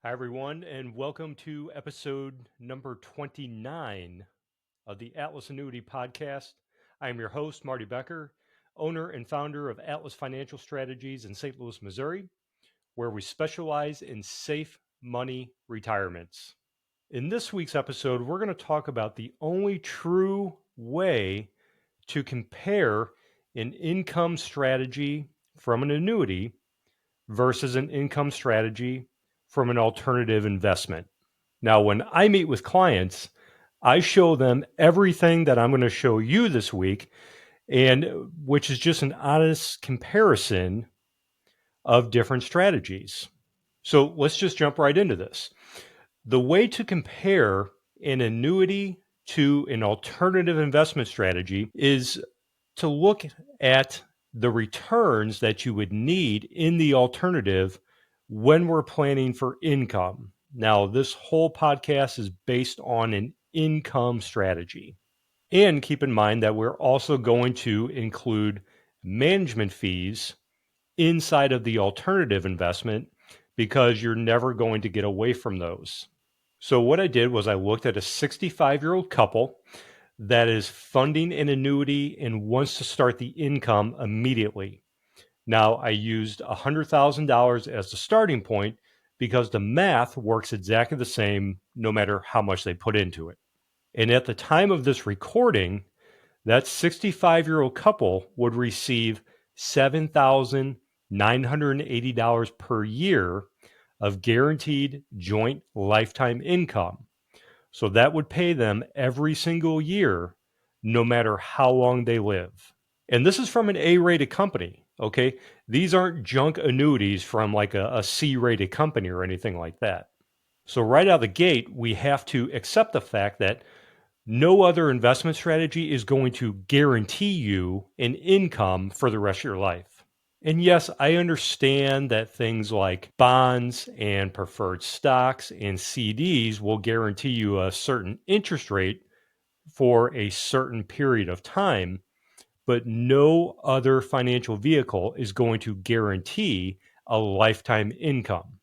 Hi, everyone, and welcome to episode number 29 of the Atlas Annuity Podcast. I am your host, Marty Becker, owner and founder of Atlas Financial Strategies in St. Louis, Missouri, where we specialize in safe money retirements. In this week's episode, we're going to talk about the only true way to compare an income strategy from an annuity versus an income strategy from an alternative investment. Now, when I meet with clients, I show them everything that I'm going to show you this week, and which is just an honest comparison of different strategies. So let's just jump right into this. The way to compare an annuity to an alternative investment strategy is to look at the returns that you would need in the alternative when we're planning for income. Now, this whole podcast is based on an income strategy. And keep in mind that we're also going to include management fees inside of the alternative investment because you're never going to get away from those. So, what I did was I looked at a 65-year-old couple that is funding an annuity and wants to start the income immediately. Now, I used $100,000 as the starting point because the math works exactly the same no matter how much they put into it. And at the time of this recording, that 65-year-old couple would receive $7,980 per year of guaranteed joint lifetime income. So that would pay them every single year, no matter how long they live. And this is from an A-rated company, okay? These aren't junk annuities from like a C-rated company or anything like that. So right out of the gate, we have to accept the fact that no other investment strategy is going to guarantee you an income for the rest of your life. And yes, I understand that things like bonds and preferred stocks and CDs will guarantee you a certain interest rate for a certain period of time, but no other financial vehicle is going to guarantee a lifetime income.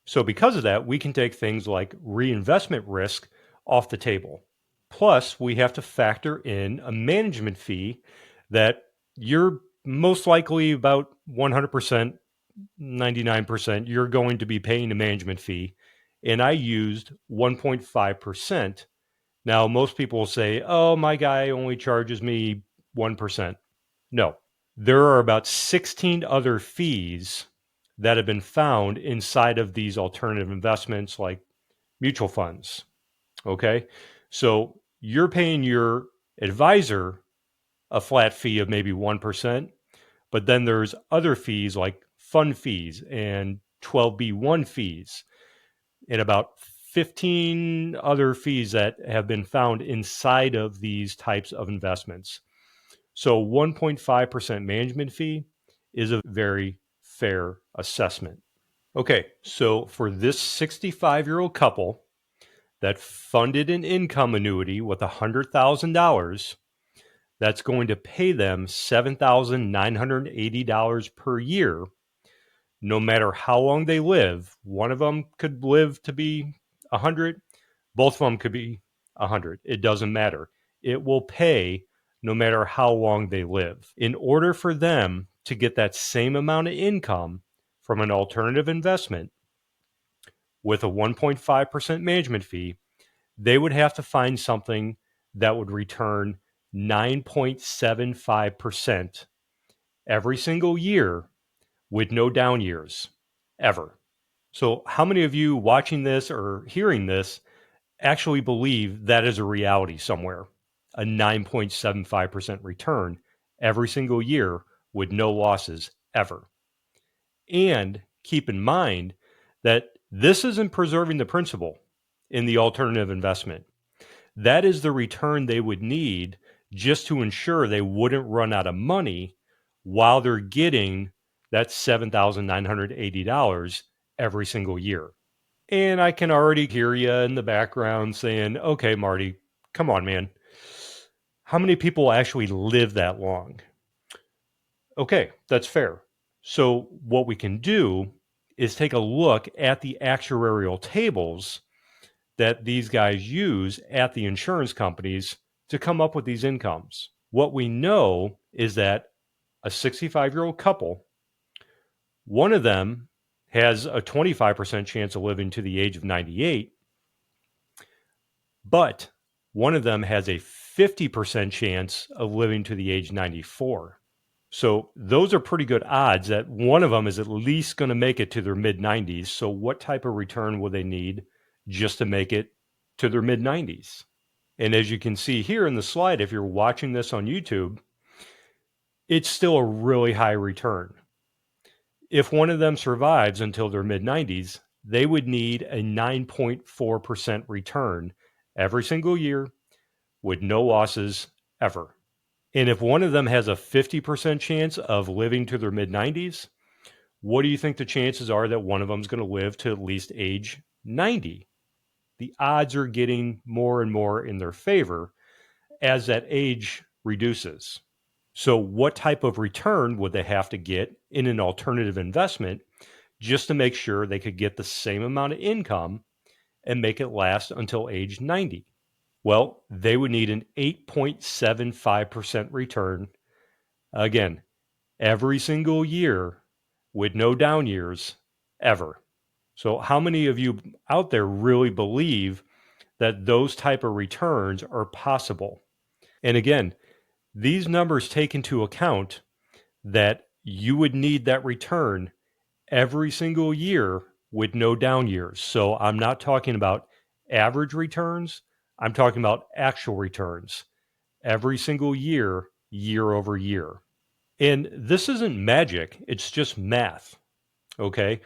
So, because of that, we can take things like reinvestment risk off the table. Plus, we have to factor in a management fee that you're most likely about 100%, 99%, you're going to be paying a management fee. And I used 1.5%. Now, most people will say, oh, my guy only charges me 1%. No, there are about 16 other fees that have been found inside of these alternative investments like mutual funds. Okay. So you're paying your advisor a flat fee of maybe 1%, but then there's other fees like fund fees and 12B1 fees and about 15 other fees that have been found inside of these types of investments. So 1.5% management fee is a very fair assessment. Okay, so for this 65-year-old couple that funded an income annuity with $100,000, that's going to pay them $7,980 per year, no matter how long they live. One of them could live to be 100, both of them could be 100. It doesn't matter. It will pay no matter how long they live. In order for them to get that same amount of income from an alternative investment with a 1.5% management fee, they would have to find something that would return 9.75% every single year with no down years ever. So, how many of you watching this or hearing this actually believe that is a reality somewhere? A 9.75% return every single year with no losses ever. And keep in mind that this isn't preserving the principal in the alternative investment. That is the return they would need just to ensure they wouldn't run out of money while they're getting that $7,980 every single year. And I can already hear you in the background saying, okay, Marty, come on, man. How many people actually live that long? Okay, that's fair. So, what we can do is take a look at the actuarial tables that these guys use at the insurance companies to come up with these incomes. What we know is that a 65-year-old couple, one of them has a 25% chance of living to the age of 98, but one of them has a 50% chance of living to the age 94. So those are pretty good odds that one of them is at least going to make it to their mid-90s. So what type of return will they need just to make it to their mid-90s? And as you can see here in the slide, if you're watching this on YouTube, it's still a really high return. If one of them survives until their mid-90s, they would need a 9.4% return every single year with no losses ever. And if one of them has a 50% chance of living to their mid-90s, what do you think the chances are that one of them is going to live to at least age 90? The odds are getting more and more in their favor as that age reduces. So what type of return would they have to get in an alternative investment just to make sure they could get the same amount of income and make it last until age 90? Well, they would need an 8.75% return, again, every single year with no down years ever. So how many of you out there really believe that those type of returns are possible? And again, these numbers take into account that you would need that return every single year with no down years. So I'm not talking about average returns. I'm talking about actual returns every single year, year over year. And this isn't magic. It's just math. Okay.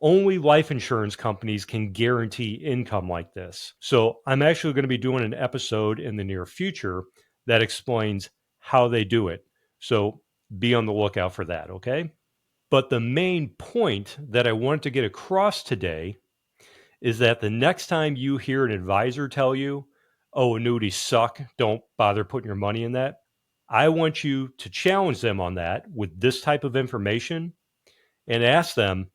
Only life insurance companies can guarantee income like this. So I'm actually going to be doing an episode in the near future that explains how they do it. So be on the lookout for that. Okay. But the main point that I wanted to get across today is that the next time you hear an advisor tell you, oh, annuities suck, don't bother putting your money in that, I want you to challenge them on that with this type of information and ask them,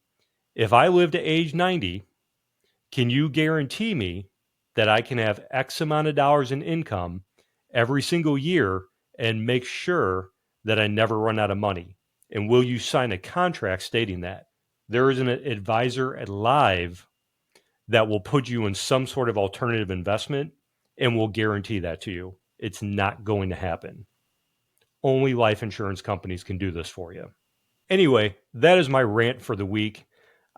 if I live to age 90, can you guarantee me that I can have X amount of dollars in income every single year and make sure that I never run out of money? And will you sign a contract stating that? There is an advisor at Live that will put you in some sort of alternative investment and will guarantee that to you. It's not going to happen. Only life insurance companies can do this for you. Anyway, that is my rant for the week.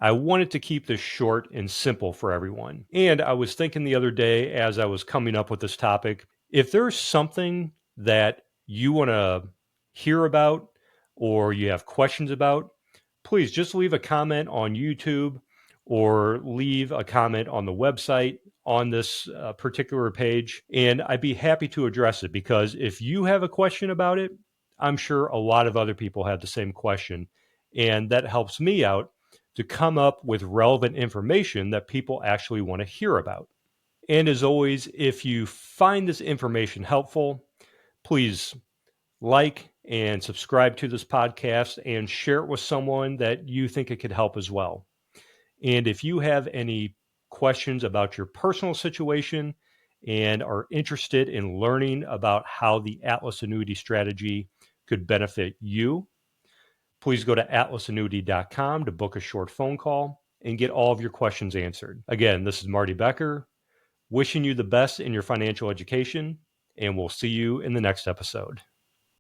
I wanted to keep this short and simple for everyone. And I was thinking the other day as I was coming up with this topic, if there's something that you want to hear about or you have questions about, please just leave a comment on YouTube or leave a comment on the website on this particular page. And I'd be happy to address it, because if you have a question about it, I'm sure a lot of other people have the same question. And that helps me out to come up with relevant information that people actually want to hear about. And as always, if you find this information helpful, please like and subscribe to this podcast and share it with someone that you think it could help as well. And if you have any questions about your personal situation and are interested in learning about how the Atlas Annuity strategy could benefit you, please go to atlasannuity.com to book a short phone call and get all of your questions answered. Again, this is Marty Becker, wishing you the best in your financial education, and we'll see you in the next episode.